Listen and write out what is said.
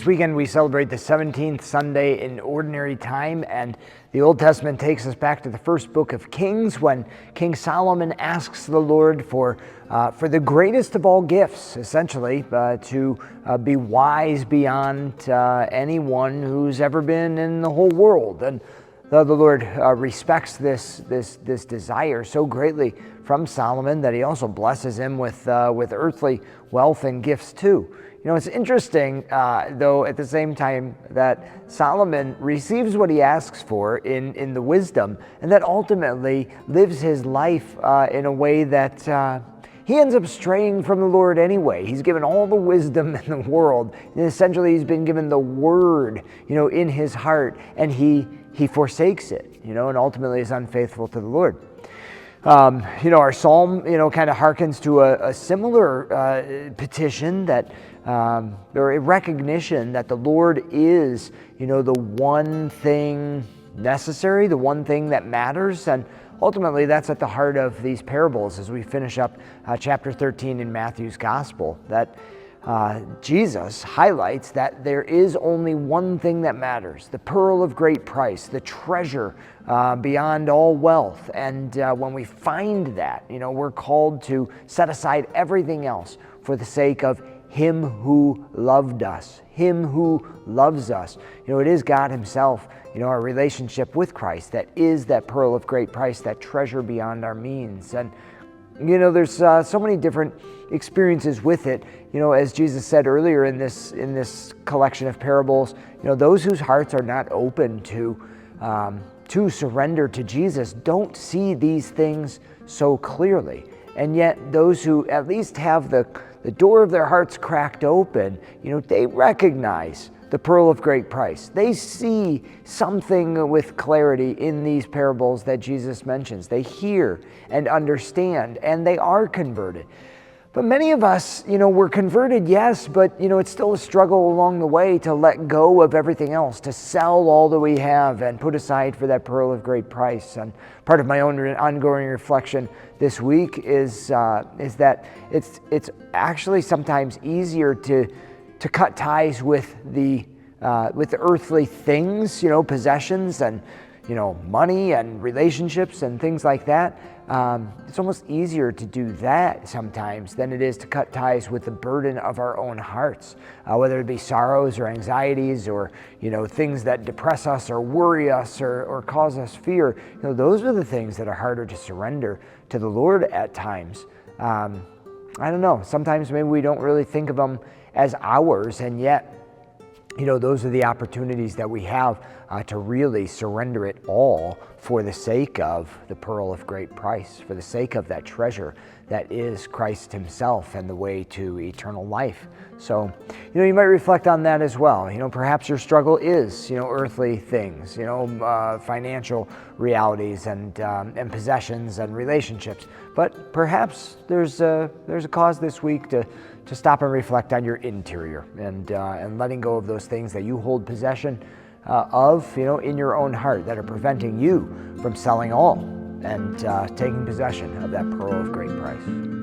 This weekend we celebrate the 17th Sunday in Ordinary Time, and the Old Testament takes us back to the first book of Kings when King Solomon asks the Lord for the greatest of all gifts, essentially, to be wise beyond anyone who's ever been in the whole world. And the Lord respects this desire so greatly from Solomon that he also blesses him with earthly wealth and gifts too. You know, it's interesting, though, at the same time that Solomon receives what he asks for in the wisdom, and that ultimately lives his life in a way that he ends up straying from the Lord anyway. He's given all the wisdom in the world, and essentially he's been given the word, in his heart, and he forsakes it, and ultimately is unfaithful to the Lord. Our psalm, kind of harkens to a similar petition that, or a recognition that the Lord is, the one thing necessary, the one thing that matters. And ultimately, that's at the heart of these parables as we finish up chapter 13 in Matthew's Gospel, that Jesus highlights that there is only one thing that matters, the pearl of great price, the treasure beyond all wealth. And when we find that, we're called to set aside everything else for the sake of Him who loved us, Him who loves us. It is God Himself, our relationship with Christ, that is that pearl of great price, that treasure beyond our means. And there's so many different experiences with it. As Jesus said earlier in this collection of parables, those whose hearts are not open to surrender to Jesus don't see these things so clearly. And yet those who at least have the door of their hearts cracked open, they recognize the pearl of great price. They see something with clarity in these parables that Jesus mentions. They hear and understand, and they are converted. But many of us, we're converted, yes, but, it's still a struggle along the way to let go of everything else, to sell all that we have and put aside for that pearl of great price. And part of my own ongoing reflection this week is that it's actually sometimes easier to cut ties with the earthly things, possessions and money and relationships and things like that. It's almost easier to do that sometimes than it is to cut ties with the burden of our own hearts, whether it be sorrows or anxieties or things that depress us or worry us or cause us fear. Those are the things that are harder to surrender to the Lord at times. I don't know. Sometimes maybe we don't really think of them as ours, and yet those are the opportunities that we have to really surrender it all for the sake of the pearl of great price, for the sake of that treasure that is Christ Himself and the way to eternal life. So, you might reflect on that as well. Perhaps your struggle is, earthly things, financial realities and possessions and relationships. But perhaps there's a cause this week to stop and reflect on your interior and letting go of those things that you hold possession of, in your own heart that are preventing you from selling all and taking possession of that pearl of great price.